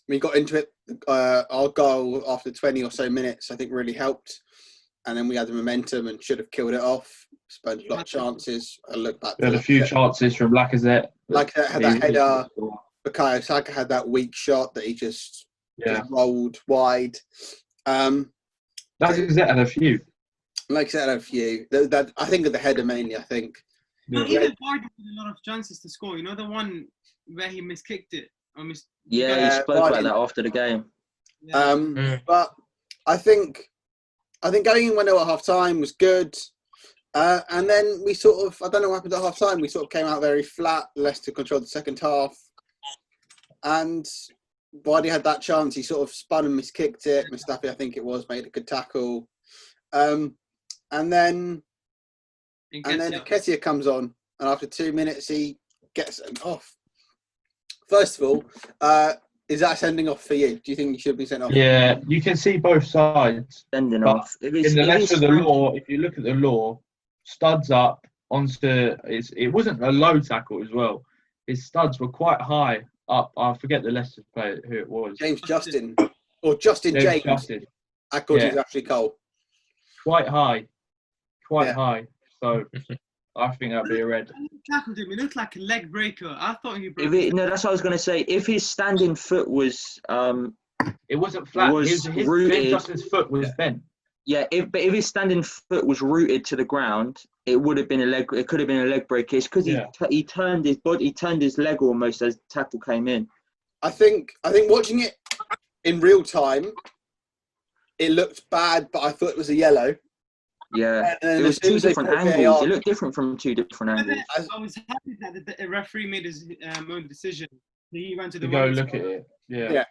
we got into it. Our goal after 20 or so minutes, I think, really helped. And then we had the momentum and should have killed it off. Spent a lot of chances. I look back. We had a few chances from Lacazette. Lacazette had that header. Bukayo Saka had that weak shot that he just rolled wide. Lacazette had a few. Lacazette had a few. That I think of the header mainly. I think. Yeah. Even Vardy had a lot of chances to score. You know the one where he miskicked it. He spoke about that after the game. But I think going in 1-0 at half time was good. And then we sort of, I don't know what happened at half time. We sort of came out very flat. Leicester controlled the second half. And Vardy had that chance. He sort of spun and miskicked it. Mustafi, I think it was, made a good tackle. And then Nketiah comes on. And after 2 minutes, he gets sent off. First of all, is that sending off for you? Do you think he should be sent off? Yeah, you can see both sides. Sending off. In the letter of the law, if you look at the law, studs up onto it wasn't a low tackle as well. His studs were quite high up. I forget the Leicester player who it was. Justin James. Justin. I thought he was actually Cole. Quite high. So I think that'd be a red. Tackled him. It looked like a leg breaker. I thought he broke. That's what I was going to say. If his standing foot was, it wasn't flat. His rooted. Justin's foot was bent. Yeah, if his standing foot was rooted to the ground, it would have been a leg. It could have been a leg break. It's because he turned his body, he turned his leg almost as the tackle came in. I think watching it in real time, it looked bad, but I thought it was a yellow. Yeah, it was two different angles. It looked different from two different angles. I was happy that the referee made his own decision. He went to the go look at it. Yeah.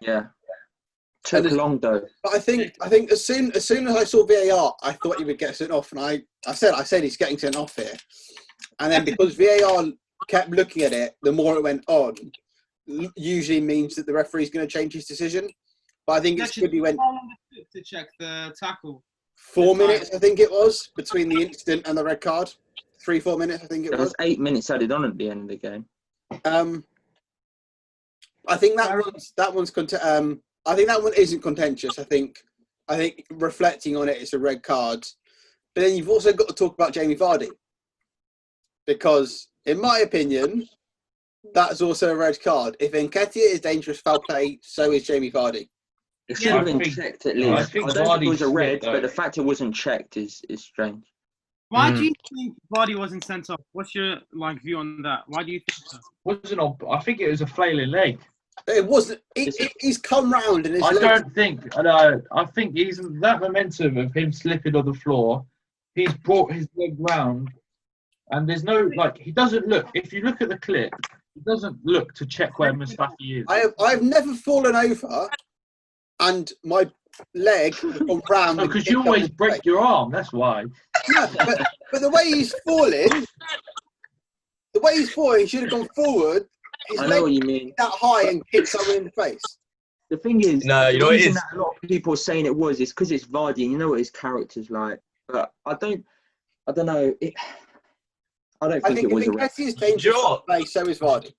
Took long though. But I think as soon as I saw VAR, I thought he would get sent off, and I said he's getting sent off here. And then because VAR kept looking at it, the more it went on, usually means that the referee's going to change his decision. But I think it's good he went. How long did it take to check the tackle? 4 minutes, I think it was, between the incident and the red card. 3-4 minutes, I think it was. There was 8 minutes added on at the end of the game. I think that one isn't contentious. I think reflecting on it, it's a red card. But then you've also got to talk about Jamie Vardy, because in my opinion, that's also a red card. If Nketiah is dangerous foul play, so is Jamie Vardy. It should have been checked at least. I don't think it was a red, but the fact it wasn't checked is strange. Why do you think Vardy wasn't sent off? What's your view on that? Why do you think so? I think it was a flailing leg. It wasn't. He's come round and I think he's that momentum of him slipping on the floor. He's brought his leg round, and there's no he doesn't look. If you look at the clip, he doesn't look to check where Mustafi is. I've never fallen over, and my leg has gone round. Because you always break your arm. That's why. No, but the way he's falling, he should have gone forward. I know what you mean. That high and kick someone in the face. The thing is, the reason that a lot of people are saying it was is because it's Vardy, and you know what his character's like. But I don't know. I think it was a red. Is dangerous play, so is Vardy.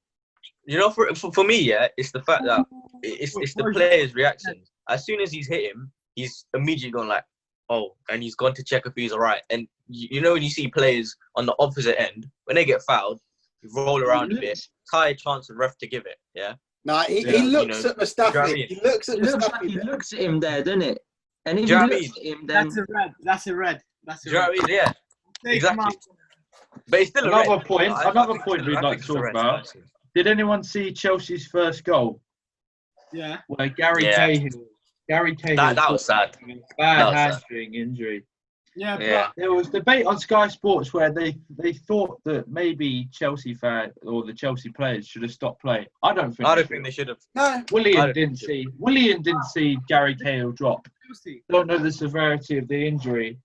You know, for me, it's the fact that it's the player's reaction. As soon as he's hit him, he's immediately gone like, oh, and he's gone to check if he's all right. And you know when you see players on the opposite end, when they get fouled, you roll around a bit, high chance of ref to give it, yeah? Nah, he looks at Mustafi. He looks at Mustafi. He looks at him there, doesn't it? And if he looks at him, then... That's a red. Do you know what I mean? Yeah, exactly. But it's still another point we'd like to talk about. Did anyone see Chelsea's first goal? Yeah. Where Gary Cahill that was sad. Bad hamstring injury. Yeah, but there was debate on Sky Sports where they thought that maybe Chelsea fans or the Chelsea players should have stopped playing. I don't think they should have. No. Willian didn't see Gary Cahill drop. Don't know the severity of the injury.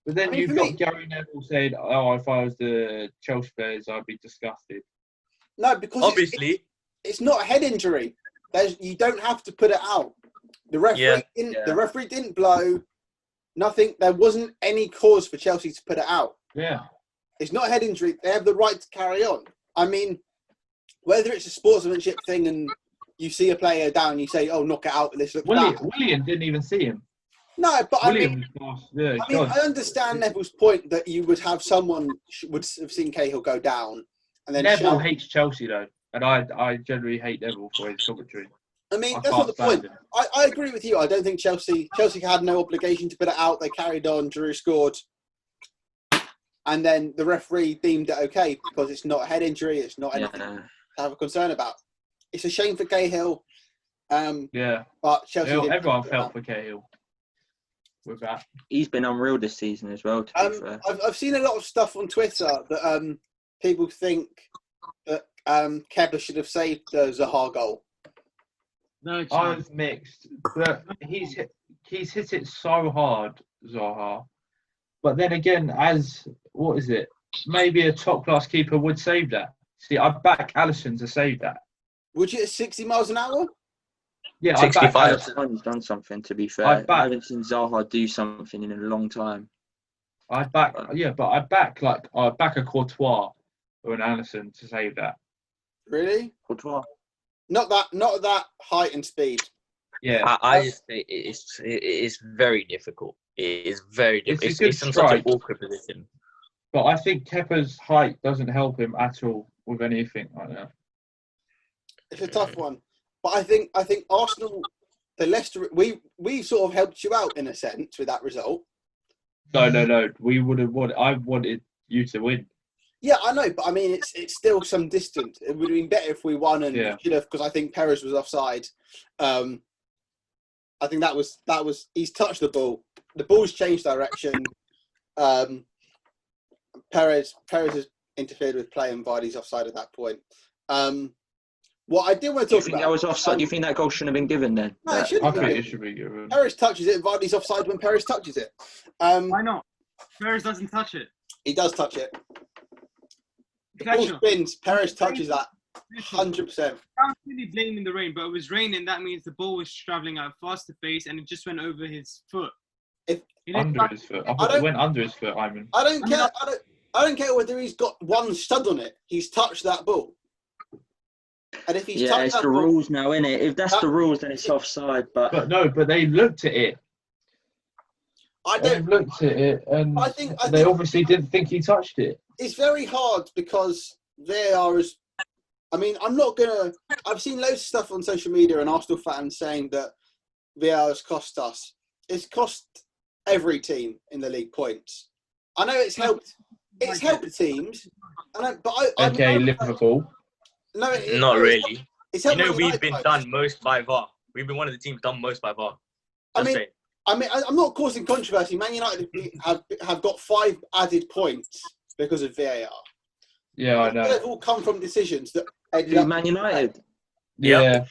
But then you've got Gary Neville saying, "Oh, if I was the Chelsea players, I'd be disgusted." No, because obviously it's not a head injury. You don't have to put it out. The referee didn't blow. Nothing. There wasn't any cause for Chelsea to put it out. Yeah. It's not a head injury. They have the right to carry on. I mean, whether it's a sportsmanship thing and you see a player down, you say, "Oh, knock it out." This looks bad. William didn't even see him. No, but William I understand Neville's point that you would have someone would have seen Cahill go down, and then Neville hates Chelsea though, and I generally hate Neville for his commentary. I mean, that's not the point. I agree with you. I don't think Chelsea had no obligation to put it out. They carried on. Giroud scored. And then the referee deemed it okay because it's not a head injury. It's not anything to have a concern about. It's a shame for Cahill. But Chelsea everyone felt for Cahill with that. He's been unreal this season as well, to be fair. I've seen a lot of stuff on Twitter that people think that Kepa should have saved the Zaha goal. No, I was mixed. But he's hit it so hard, Zaha. But then again, maybe a top-class keeper would save that. See, I'd back Alisson to save that. Would you at 60 miles an hour? Yeah, 65. Alisson's done something, to be fair. I haven't seen Zaha do something in a long time. I'd back a Courtois or an Alisson to save that. Really? Courtois? Not that height and speed. Yeah. I just say it's very difficult. It is very difficult. It's in such an awkward position. But I think Kepa's height doesn't help him at all with anything like that. It's a tough one. But I think Arsenal, the Leicester, we sort of helped you out in a sense with that result. No. We would have won. I wanted you to win. Yeah, I know, but I mean, it's still some distance. It would have been better if we won, and we should have, because I think Perez was offside. I think that was he's touched the ball. The ball's changed direction. Perez has interfered with play, and Vardy's offside at that point. What I did want to talk about... that was offside? Do you think that goal shouldn't have been given then? No, it shouldn't. I think it should be given. Perez touches it, and Vardy's offside when Perez touches it. Why not? Perez doesn't touch it. He does touch it. The ball spins. Perez touches that 100%. I can't really blame in the rain, but it was raining. That means the ball was travelling at a faster pace, and it just went over his foot. Under his foot. I thought it went under his foot, Ayman. I don't care. I don't care whether he's got one stud on it. He's touched that ball. And if he's touched it's that the ball, rules now, isn't it? If that's the rules, then it's offside. But they looked at it. They've looked at it, and they obviously didn't think he touched it. It's very hard because I'm not gonna. I've seen loads of stuff on social media and Arsenal fans saying that VAR has cost us. It's cost every team in the league points. I know it's helped. It's helped teams. Liverpool. No, not really. It's we've been done most by VAR. We've been one of the teams done most by VAR. I'm not causing controversy. Man United have got 5 added points because of VAR. Yeah, I know. They've all come from decisions that ended up... Man United. Yeah.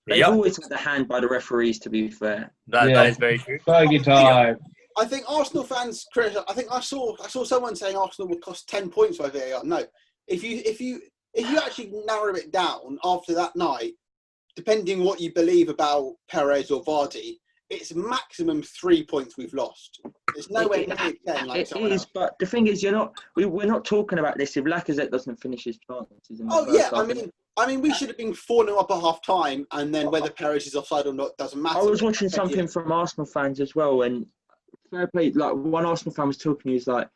They've always had the hand by the referees, to be fair. That is very true. Fergie time. I think Arsenal fans I think I saw someone saying Arsenal would cost 10 points by VAR. No. If you actually narrow it down after that night, depending what you believe about Perez or Vardy, it's maximum 3 points we've lost. It's nowhere near 10 like it is, but the thing is, we're not talking about this if Lacazette doesn't finish his chances. I mean, we should have been 4-0 up at half time, and then whether Perez is offside or not doesn't matter. I was watching something from Arsenal fans as well, and fair play. Like one Arsenal fan was talking, he was like,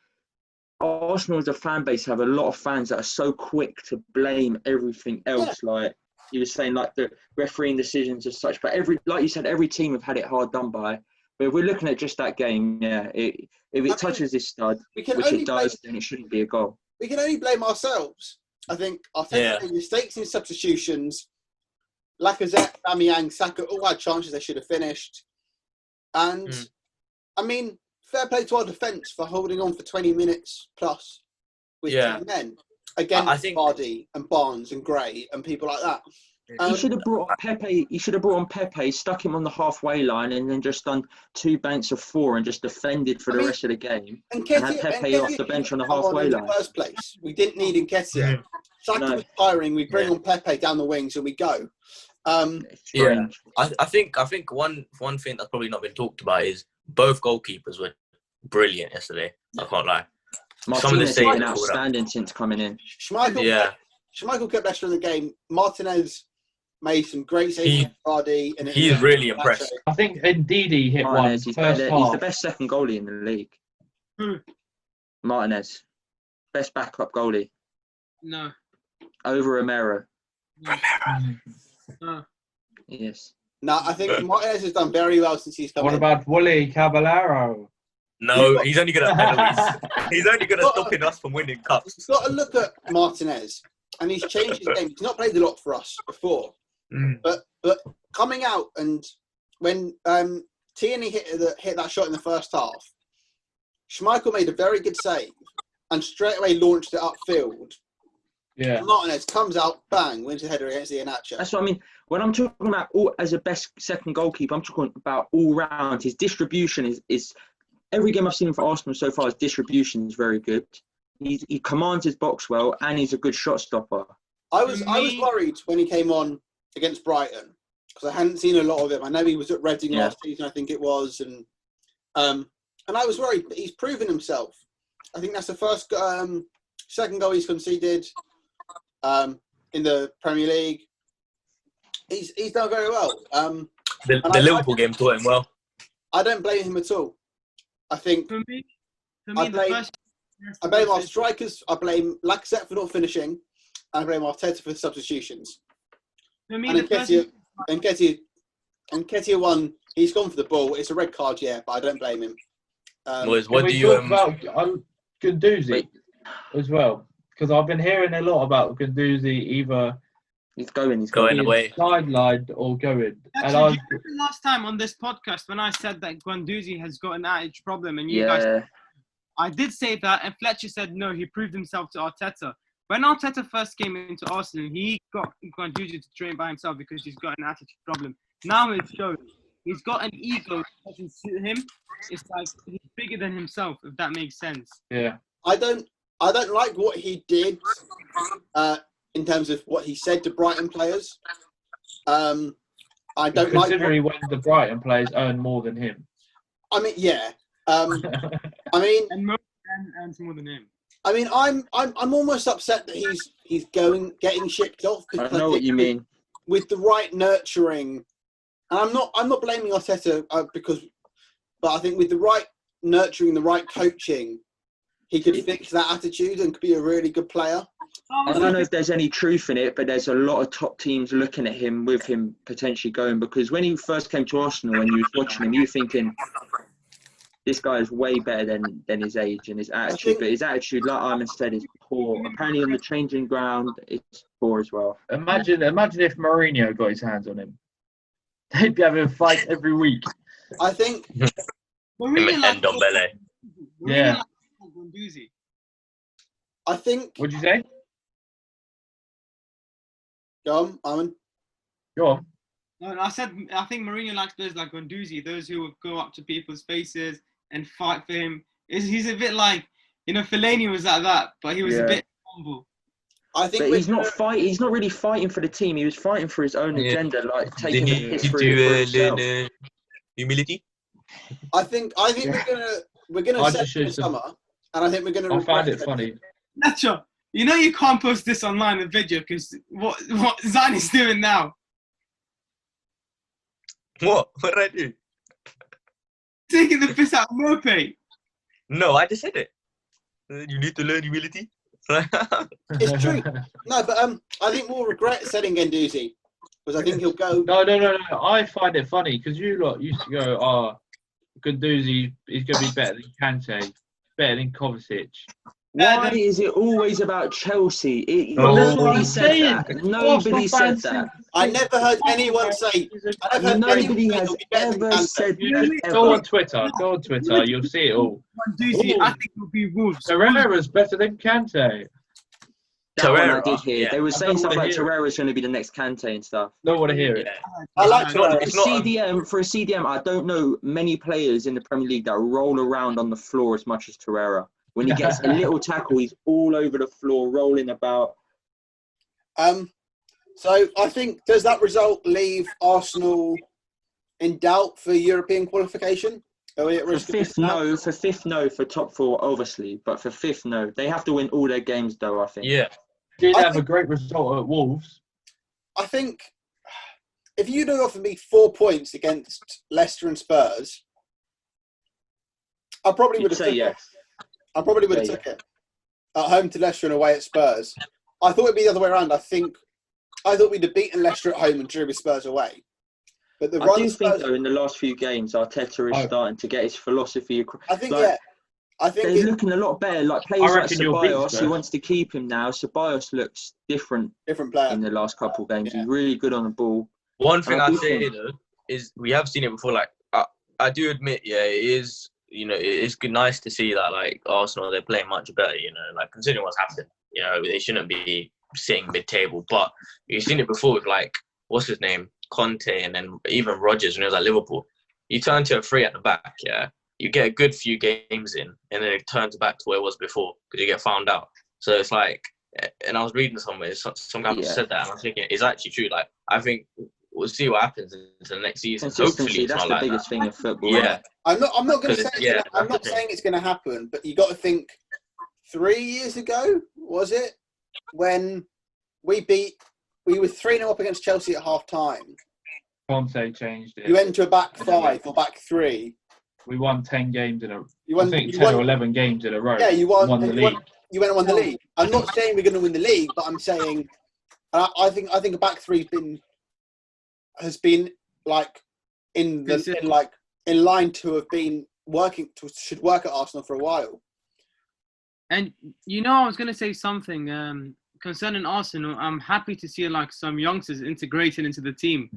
Arsenal as a fan base have a lot of fans that are so quick to blame everything else. Yeah. Like he was saying, like the refereeing decisions as such. But like you said, every team have had it hard done by. But if we're looking at just that game, if it touches this stud, which it does, then it shouldn't be a goal. We can only blame ourselves. I think mistakes in substitutions, Lacazette, Aubameyang, Saka all had chances they should have finished. And, I mean, fair play to our defence for holding on for 20 minutes plus with 10 men against Vardy and Barnes and Gray and people like that. He should have brought on Pepe. He should have brought on Pepe, stuck him on the halfway line, and then just done 2 banks of 4 and just defended for the rest of the game. And had Pepe off the bench on the halfway line. In the first place, we didn't need Nketiah. Saka was tiring. We bring on Pepe down the wings and we go. I think one thing that's probably not been talked about is both goalkeepers were brilliant yesterday. I can't lie. Martinez has been outstanding since coming in. Schmeichel kept Leicester in the game. Martinez made some great saves against Vardy. And He's really impressed. I think Ndidi hit Martinez, one first half. he's the best second goalie in the league. Who? Martinez, best backup goalie No. over Romero. No. Yes. No, I think Martinez has done very well since he's come What in. about Wally Caballero? No, he's only good at penalties. He's only good at stopping us from winning cups. You've got to look at Martinez, and he's changed his game. He's not played a lot for us before, but coming out and when Tierney hit that shot in the first half, Schmeichel made a very good save and straight away launched it upfield. Yeah. Martinez comes out, bang, wins the header against Iheanacho. That's what I mean. When I'm talking about as a best second goalkeeper, I'm talking about all round. His distribution is every game I've seen him for Arsenal so far. His distribution is very good. He commands his box well, and he's a good shot stopper. I was worried when he came on against Brighton because I hadn't seen a lot of him. I know he was at Reading last season, I think it was, and I was worried, but he's proven himself. I think that's the first second goal he's conceded in the Premier League. He's done very well. The Liverpool game taught him well. I don't blame him at all. I think For me, I blame our strikers. I blame Lacazette for not finishing, and I blame Arteta for substitutions. For me, And Nketiah won. He's gone for the ball. It's a red card, yeah, but I don't blame him. Boys, Can what we do you talk about Guendouzi as well? Because I've been hearing a lot about Guendouzi either He's going away, sidelined or going. Actually, do you remember last time on this podcast when I said that Guendouzi has got an attitude problem, and you guys, I did say that, and Fletcher said no, he proved himself to Arteta. When Arteta first came into Arsenal, he got Guendouzi to train by himself because he's got an attitude problem. Now it's showing. He's got an ego that doesn't suit him. It's like he's bigger than himself, if that makes sense. Yeah. I don't like what he did in terms of what he said to Brighton players. I don't like. Considering when the Brighton players earn more than him. I mean, yeah. I mean, and Mo earns more than him. I mean, I'm almost upset that he's getting shipped off. I know what you mean. With the right nurturing, and I'm not blaming Arteta but I think with the right nurturing, the right coaching, he could fix that attitude and could be a really good player. I don't know if there's any truth in it, but there's a lot of top teams looking at him with him potentially going, because when he first came to Arsenal and you was watching him, you were thinking, this guy is way better than his age and his attitude. But his attitude, like Ayman said, is poor. Apparently on the changing ground, it's poor as well. Imagine if Mourinho got his hands on him. They'd be having a fight every week. I think. Yeah. I think. What'd you say? Go on, Ayman. Go on. No, I think Mourinho likes players like Guendouzi, those who will go up to people's faces and fight for him. He's a bit like, Fellaini was like that, but he was a bit humble. I think but he's not really fighting for the team. He was fighting for his own agenda, like taking the piss for himself. Humility. I think we're gonna set in the summer, and I think we're gonna. I find it funny. Nacho, you can't post this online in video because what Zayn is doing now. What? What did I do? Taking the piss out of Mope. No, I just said it. You need to learn humility. It's true. No, but I think we'll regret selling Guendouzi because I think he'll go. No. I find it funny because you lot used to go, Guendouzi is going to be better than Kante, better than Kovacic. Why is it always about Chelsea? Nobody said that. Nobody said that. I never heard anyone say. Nobody has ever said that. Go on Twitter. You'll see it all. Guendouzi, I think will be Wolves. Torreira's better than Kante. I did hear. They were saying stuff like Torreira's going to be the next Kante and stuff. Don't want to hear it. I like CDM. For a CDM, I don't know many players in the Premier League that roll around on the floor as much as Torreira. When he gets a little tackle, he's all over the floor, rolling about. So I think, does that result leave Arsenal in doubt for European qualification? Are we at risk for fifth, no. For fifth, no. For top four, obviously. But for fifth, no. They have to win all their games, though, I think. Yeah. Did have a great result at Wolves. I think if you'd have offered me 4 points against Leicester and Spurs, I probably would have say yes. I probably would have took it. At home to Leicester and away at Spurs. I thought it'd be the other way around. I thought we'd have beaten Leicester at home and drew with Spurs away. But I do think, though, in the last few games, Arteta is starting to get his philosophy across. I think, yeah. I think they're looking a lot better. Like players like Ceballos, he wants to keep him now. Ceballos looks different player in the last couple of games. Yeah. He's really good on the ball. One thing I'd say though is we have seen it before. Like I do admit, yeah, it is. You know, it's good, nice to see that like Arsenal they're playing much better. You know, like considering what's happened. You know, they shouldn't be sitting mid-table. But you've seen it before with like what's his name, Conte, and then even Rodgers when he was at Liverpool. You turn to a 3 at the back, yeah. You get a good few games in, and then it turns back to where it was before because you get found out. So it's like, and I was reading somewhere, some guy said that, and I was thinking it's actually true. Like, I think we'll see what happens into the next season. Hopefully, that's the biggest thing in football. Yeah, I'm not going to say. I'm not saying it's going to happen, but you got to think. 3 years ago, was it when we were 3-0 up against Chelsea at half time? Conte changed it. You went to a back 5 or back 3. We won 10 games in a row. I think 10 or 11 games in a row. Yeah, you won the league. You went and won the league. I'm not saying we're going to win the league, but I'm saying I think a back 3 has been like in line to have been should work at Arsenal for a while. And I was going to say something concerning Arsenal. I'm happy to see like some youngsters integrated into the team.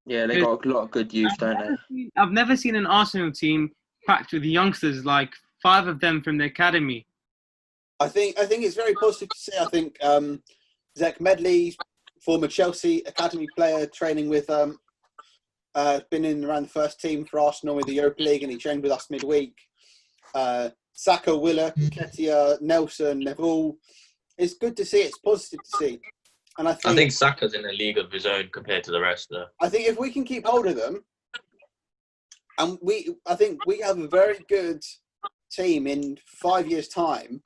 Yeah, they got a lot of good youth, don't they? I've never seen an Arsenal team packed with youngsters, like 5 of them from the academy. I think it's very positive to see. I think Zach Medley, former Chelsea academy player, training with been in around the first team for Arsenal with the Europa League, and he trained with us midweek. Saka, Willock, Nketiah, Nelson, Neville. It's good to see. It's positive to see. And I think Saka's in a league of his own compared to the rest, though. I think if we can keep hold of them, and I think we have a very good team in 5 years' time.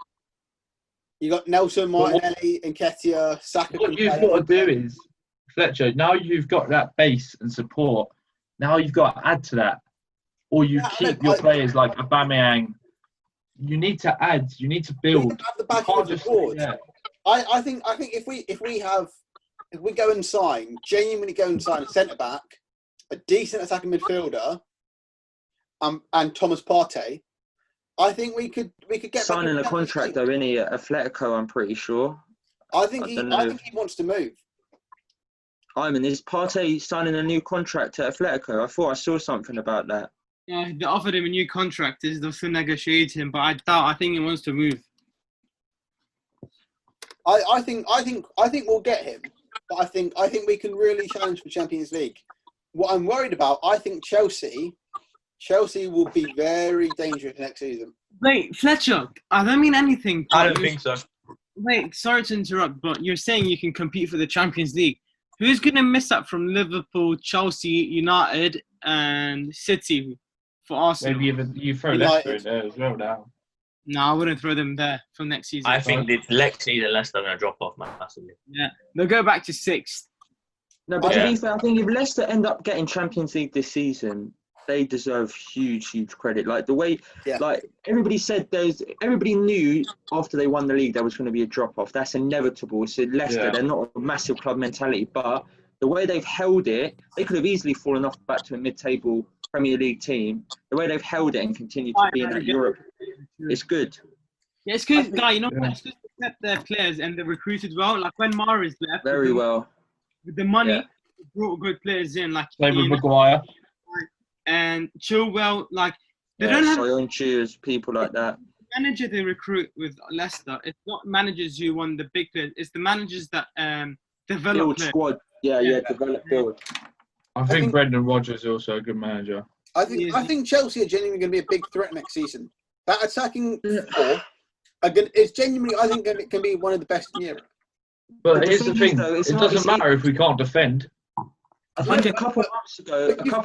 You got Nelson, Martinelli, Nketiah, Saka. What you've got to do is, Fletcher, now you've got that base and support. Now you've got to add to that, or you keep your players like Aubameyang. You need to add. You need to build. Have the back of the board. I think if we go and genuinely go and sign a centre back, a decent attacking midfielder, and Thomas Partey, I think we could get signing a contract though, isn't he? Atletico, I'm pretty sure. I think he wants to move. Ayman, is Partey signing a new contract at Atletico? I thought I saw something about that. Yeah, they offered him a new contract. They're still negotiating, but I think he wants to move. I think we'll get him, but I think we can really challenge for Champions League. What I'm worried about, I think Chelsea will be very dangerous next season. Wait, Fletcher, I don't mean anything. I don't think so. Wait, sorry to interrupt, but you're saying you can compete for the Champions League. Who's going to miss out from Liverpool, Chelsea, United, and City for Arsenal? Maybe even you throw Leicester in there as well now. No, I wouldn't throw them there for next season. I think Leicester and Leicester are going to drop off massively. Yeah, they'll go back to 6th. No, but to be fair, I think if Leicester end up getting Champions League this season, they deserve huge credit. Like the way, like everybody knew after they won the league there was going to be a drop off. That's inevitable. So Leicester, they're not a massive club mentality, but the way they've held it, they could have easily fallen off back to a mid-table Premier League team. The way they've held it and continued to be in that Europe, it's good. Yeah, it's good, guy. You know what? It's good to accept their players and they're recruited well. Like when Mahrez left, very well with the money, they brought good players in. Like same with Maguire and Chilwell. Like they don't have Soyuncu, people like that. The manager they recruit with Leicester. It's not managers who won the big players. It's the managers that develop build players. Squad. Yeah, develop build. I think Brendan Rodgers is also a good manager. I think Chelsea are genuinely going to be a big threat next season. That attacking four is genuinely, I think, it can be one of the best in Europe. But here's the thing: it doesn't matter if we can't defend. I think a couple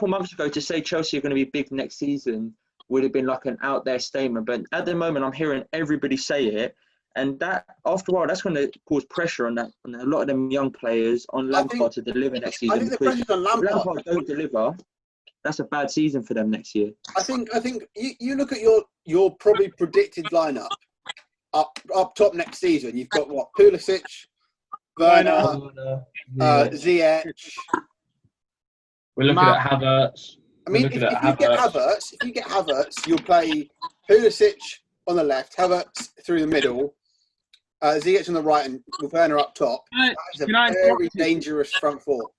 months ago, to say Chelsea are going to be big next season would have been like an out there statement. But at the moment, I'm hearing everybody say it, And that, after a while, that's going to cause pressure on a lot of them young players, on Lampard to deliver next season. I think the Because pressure's on if Lampard. Lampard don't deliver, that's a bad season for them next year. I think you look at your probably predicted lineup up top next season. You've got what? Pulisic, Werner, Ziyech. We're looking at Havertz. I mean, if you get Havertz, you'll play Pulisic on the left, Havertz through the middle, Ziyech on the right, and Werner up top. That's a very dangerous front four.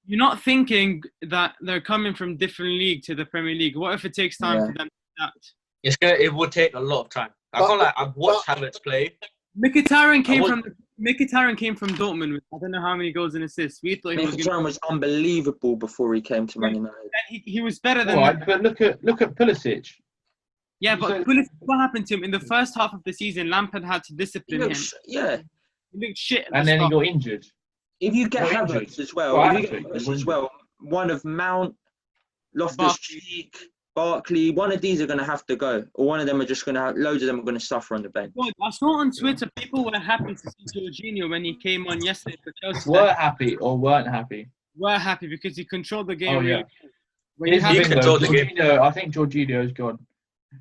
You're not thinking that they're coming from different league to the Premier League. What if it takes time for them to adapt? It would take a lot of time. I've watched Havertz play. Mkhitaryan came from Dortmund with I don't know how many goals and assists. We thought Mkhitaryan was unbelievable before he came to Man United. He was better than. Right, but look at Pulisic. Yeah, but Pulisic, what happened to him in the first half of the season? Lampard had to discipline him. Yeah, he looked shit. And then he got injured. If you get Havertz as well, one of Mount, Loftus-Cheek, Barkley, one of these are going to have to go, or one of them are just going to have, loads of them are going to suffer on the bench. Well, I saw on Twitter people were happy to see Jorginho when he came on yesterday for Chelsea. Were happy or weren't happy? Were happy because he controlled the game. Oh yeah. I think Jorginho's gone.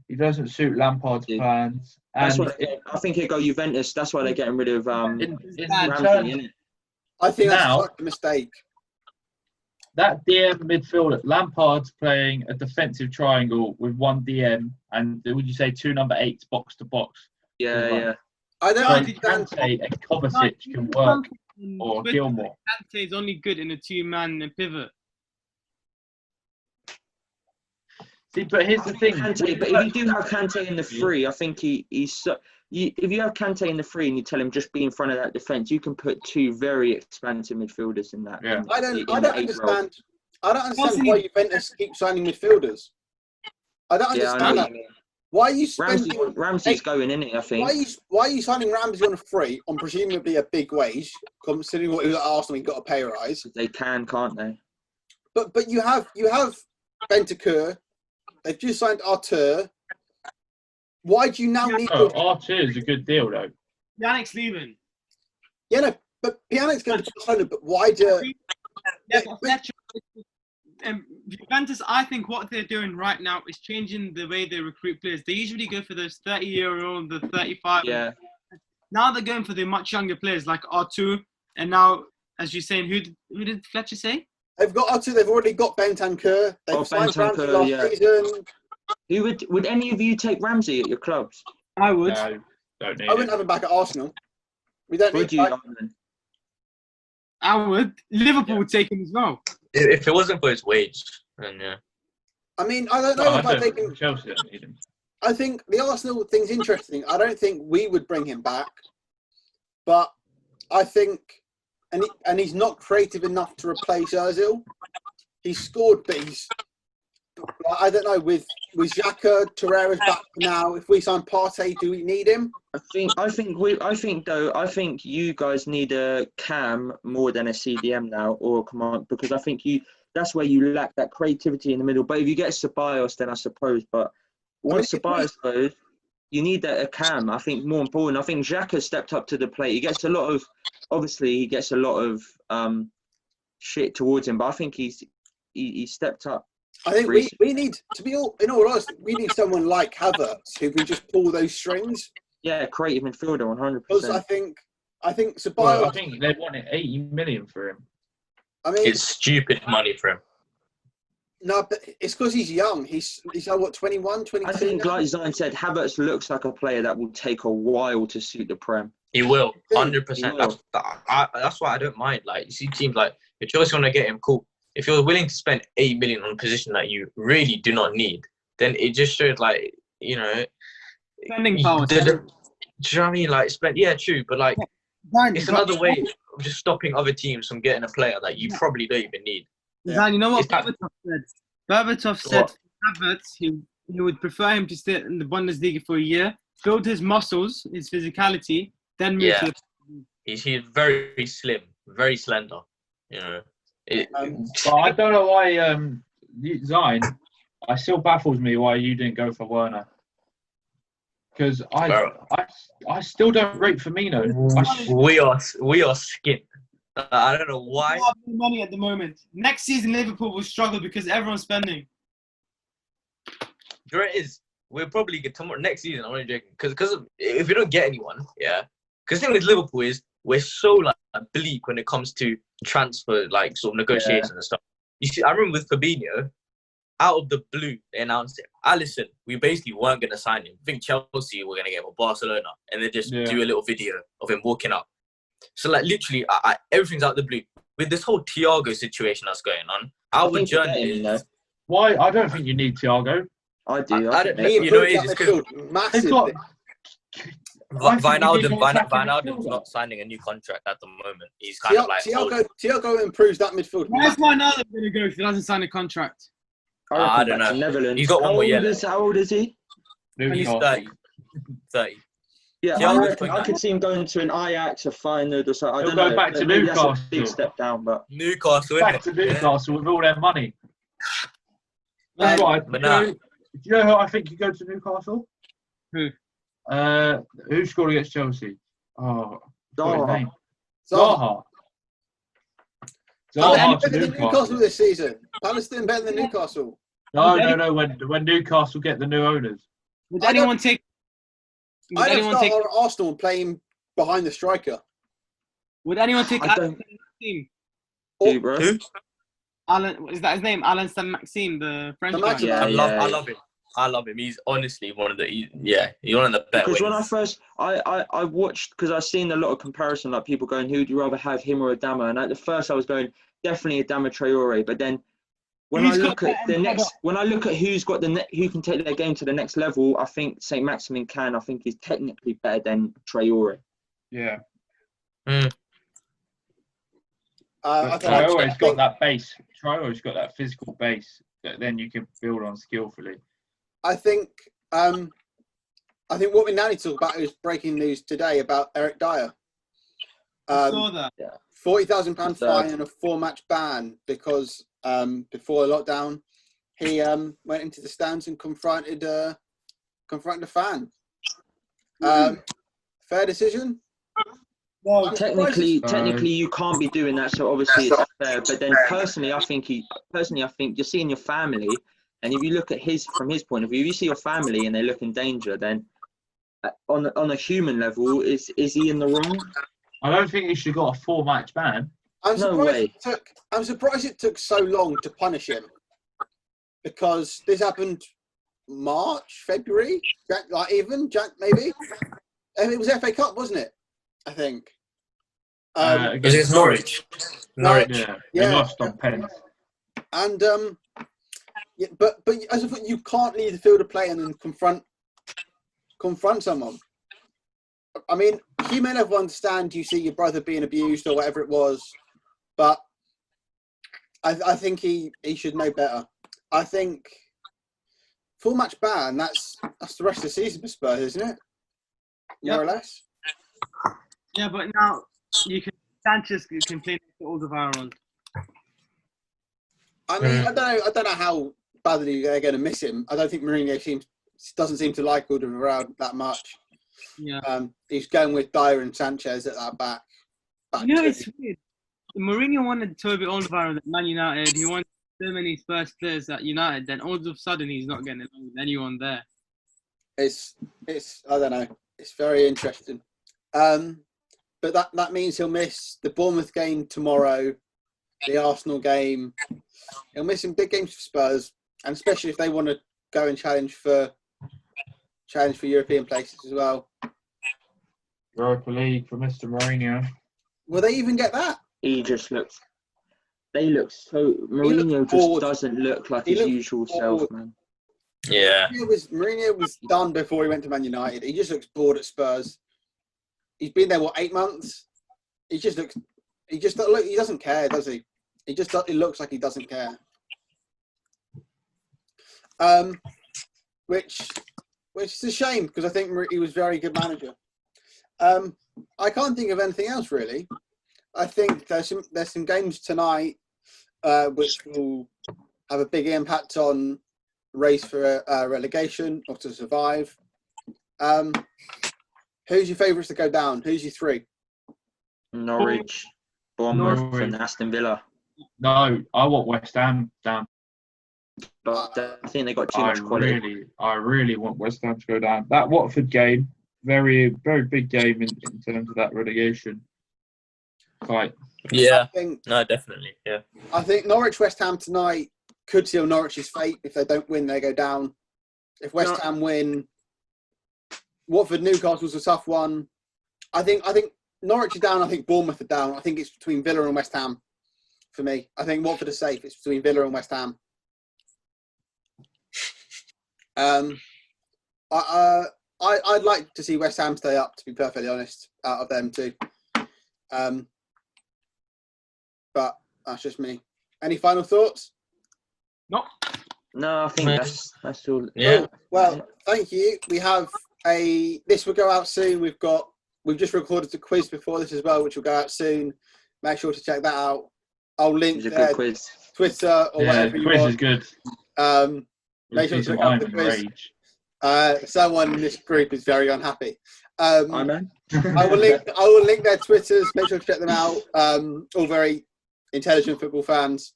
He doesn't suit Lampard's plans. That's what I think he'll go Juventus. That's why they're getting rid of Ramsey, innit? I think that's a mistake. That DM midfielder, Lampard's playing a defensive triangle with one DM and would you say 2 number 8s box to box? Yeah. I don't understand. Kante and Kovacic can work, or Gilmore. Kante is only good in a 2-man pivot. See, but here's the thing. Kante, but if you do have Kante in the free, I think he's. If you have Kante in the free and you tell him just be in front of that defence, you can put 2 very expansive midfielders in that. Yeah. I don't understand. I don't understand why Juventus keep signing midfielders. I don't understand that. Why are you spending? Ramsey's going in it, I think. Why are you signing Ramsey on a free on presumably a big wage, considering what he was at Arsenal? He got a pay rise. They can't they? But you have Bentancur. They've just signed Artur. Why do you now need? Artur is a good deal though. Yannick's leaving. Yeah, no, but Pjanic's going to Barcelona. But why do? Juventus, I think what they're doing right now is changing the way they recruit players. They usually go for those 30-year-old, the 35. Yeah. Now they're going for the much younger players like R2. And now, as you're saying, who did Fletcher say? They've got R2. They've already got Bentancur. They've signed Ramsey last season. Would any of you take Ramsey at your clubs? I would. No, don't need I wouldn't have him back at Arsenal. We don't would need. You? I would. Liverpool would take him as well. If it wasn't for his wage, then yeah. I mean, I don't know if I think Chelsea don't need him. I think the Arsenal thing's interesting. I don't think we would bring him back, but I think, and he's not creative enough to replace Ozil. He's scored, but I don't know. With Xhaka, Torreira's back now. If we sign Partey, do we need him? I think you guys need a cam more than a CDM now or a command, because I think that's where you lack that creativity in the middle. But if you get Ceballos, then I suppose. But once Ceballos goes, you need a cam. I think more important. I think Xhaka stepped up to the plate. He gets a lot of shit towards him, but I think he stepped up. I think we need to be in all honesty, we need someone like Havertz who can just pull those strings. Yeah, creative midfielder, 100%. Because I think Ceballos. Well, I think they wanted 80 million for him. I mean, it's stupid money for him. No, but it's because he's young. He's what, 21, 22? I think, like Zayn said, Havertz looks like a player that will take a while to suit the Prem. He will, 100%. That's why I don't mind. Like, you see teams like, if Chelsea want to get him, cool. If you're willing to spend 8 million on a position that you really do not need, then it just shows, like, you know, spending power. Do you know what I mean? Like, true, but like, it's another way of just stopping other teams from getting a player that you probably don't even need. Yeah. You know what Berbatov said? Berbatov said Havertz, he would prefer him to stay in the Bundesliga for a year, build his muscles, his physicality, then move to. He's very slim, very slender, you know. But I don't know why Zayn. It still baffles me why you didn't go for Werner. Because I still don't rate Firmino. We are skint. I don't know why. We have no money at the moment. Next season, Liverpool will struggle because everyone's spending. There it is. We'll probably get tomorrow next season. I'm only joking. Because if we don't get anyone, yeah. Because the thing with Liverpool is we're so like bleak when it comes to transfer, like sort of negotiations and stuff. You see, I remember with Fabinho, out of the blue, they announced it. Alisson, we basically weren't going to sign him. I think Chelsea were going to get him, or Barcelona, and they just do a little video of him walking up. So like literally, everything's out of the blue. With this whole Thiago situation that's going on, our journalists. Why? I don't think you need Thiago. I do. I don't think, you know, it's because massive. Wijnaldum's not signing a new contract at the moment. He's kind of like Thiago improves that midfield. Where's Wijnaldum going to go if he doesn't sign a contract? I don't know. Netherlands. He's got one more year. How old is he? He's 30. Yeah, I could see him going to an Ajax, a Feyenoord or something. I don't know. Go back to Newcastle. That's a big step down, but Newcastle. Back to Newcastle with all their money. That's right. Do you know who I think you go to Newcastle? Who? Who scored against Chelsea? Oh, Zaha. Zaha to Newcastle this season. Palace doing better than Newcastle. No. When Newcastle get the new owners. Would anyone take? I don't start Arsenal playing behind the striker. Would anyone take Alan Maxime? Who? Alan, is that his name? Alan Saint-Maxime, the French guy. Yeah, I love him. I love him. He's honestly one of the he's one of the best. Because when I first I watched, because I've seen a lot of comparison, like people going, who would you rather have, him or Adama? And at the first I was going, definitely Adama Traore. But then when I look at who can take their game to the next level, I think Saint-Maximin can. I think he's technically better than Traore. Yeah. Traore's got that base. Traore's got that physical base that then you can build on skillfully. I think what we now need to talk about is breaking news today about Eric Dyer. I saw that. £40,000 fine and a 4-match ban because before the lockdown, he went into the stands and confronted a fan. Fair decision? Well, technically, you can't be doing that. So obviously, it's fair. But then, personally, I think you're seeing your family, and if you look at from his point of view, if you see your family and they look in danger, then on a human level, is he in the wrong? I don't think he should have got a 4-match ban. I'm surprised it took so long to punish him, because this happened March, February, maybe. And it was FA Cup, wasn't it? I think. Against Norwich. Yeah, they lost on pens. And but as a foot, you can't leave the field of play and then confront someone. I mean, you may never understand. You see your brother being abused or whatever it was, but I think he should know better. I think 4-match ban. That's the rest of the season for Spurs, isn't it? More or less. Yeah, but now Sanchez can play all the Alderweireld. I mean, I don't know how badly they're going to miss him. I don't think Mourinho doesn't seem to like Alderweireld that much. Yeah. He's going with Dyer and Sanchez at that back. It's weird. Mourinho wanted Toby Alderweireld at Man United. He wanted so many Spurs players at United. Then all of a sudden, he's not getting along with anyone there. It's I don't know. It's very interesting. But that means he'll miss the Bournemouth game tomorrow, the Arsenal game. He'll miss some big games for Spurs, and especially if they want to go and challenge for European places as well. Europa League for Mr. Mourinho. Will they even get that? They look so. Mourinho just doesn't look like his usual self, man. Yeah. Mourinho was done before he went to Man United. He just looks bored at Spurs. He's been there 8 months. He doesn't care, does he? It looks like he doesn't care. Which is a shame, because I think he was a very good manager. I can't think of anything else really. I think there's some games tonight which will have a big impact on race for relegation or to survive. Who's your favourites to go down? Who's your 3? Norwich, Bournemouth, Norwich. and Aston Villa. No, I want West Ham down. But I think they got too much quality. I really want West Ham to go down. That Watford game, very, very big game in terms of that relegation fight. Yeah. No, definitely. Yeah. I think Norwich West Ham tonight could seal Norwich's fate. If they don't win, they go down. If West Ham win, Watford Newcastle's a tough one. I think Norwich are down. I think Bournemouth are down. I think it's between Villa and West Ham for me. I think Watford are safe. It's between Villa and West Ham. I'd like to see West Ham stay up, to be perfectly honest, out of them too. But that's just me. Any final thoughts? No, I think that's all. Yeah. Well, thank you. We have this will go out soon. We've just recorded a quiz before this as well, which will go out soon. Make sure to check that out. I'll link It was a good quiz. Twitter or whatever you want. The quiz is good. Make sure to check out the quiz. Someone in this group is very unhappy. I will link their Twitters. Make sure to check them out. All very intelligent football fans.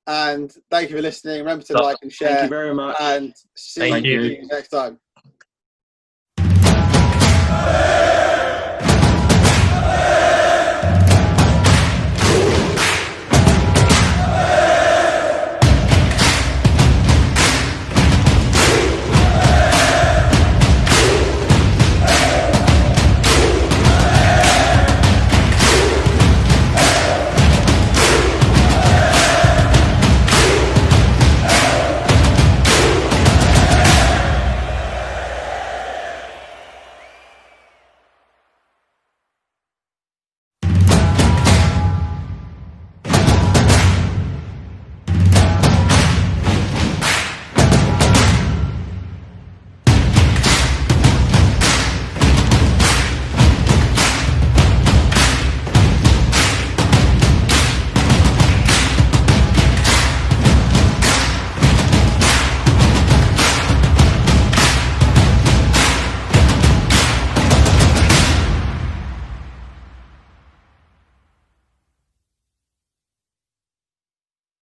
And thank you for listening. Remember to like and share. Thank you very much. And see you next time.